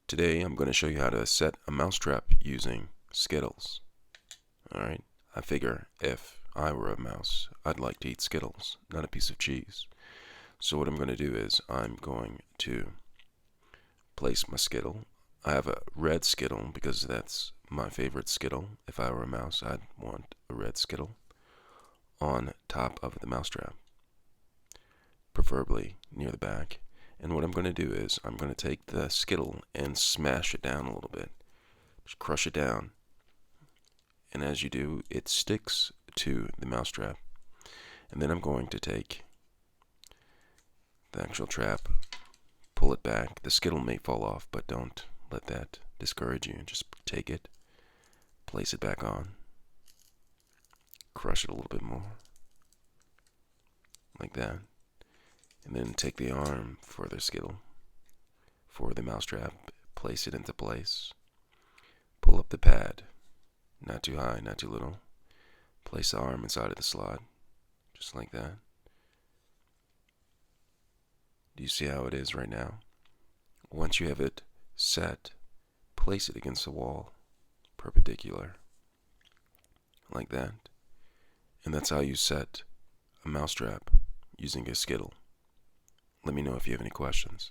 Today I'm going to show you how to set a mousetrap using Skittles. Alright, I figure if I were a mouse, I'd like to eat Skittles, not a piece of cheese. So what I'm going to do is I'm going to place my Skittle. I have a red Skittle because that's my favorite Skittle. If I were a mouse, I'd want a red Skittle on top of the mousetrap, preferably near the back. And what I'm going to do is I'm going to take the Skittle and smash it down a little bit. Just crush it down. And as you do, it sticks to the mousetrap. And then I'm going to take the actual trap, pull it back. The Skittle may fall off, but don't let that discourage you. Just take it, place it back on, crush it a little bit more, like that. And then take the arm for the Skittle, for the mousetrap, place it into place, pull up the pad, not too high, not too little, place the arm inside of the slot, just like that. Do you see how it is right now? Once you have it set, place it against the wall, perpendicular, like that. And that's how you set a mousetrap using a Skittle. Let me know if you have any questions.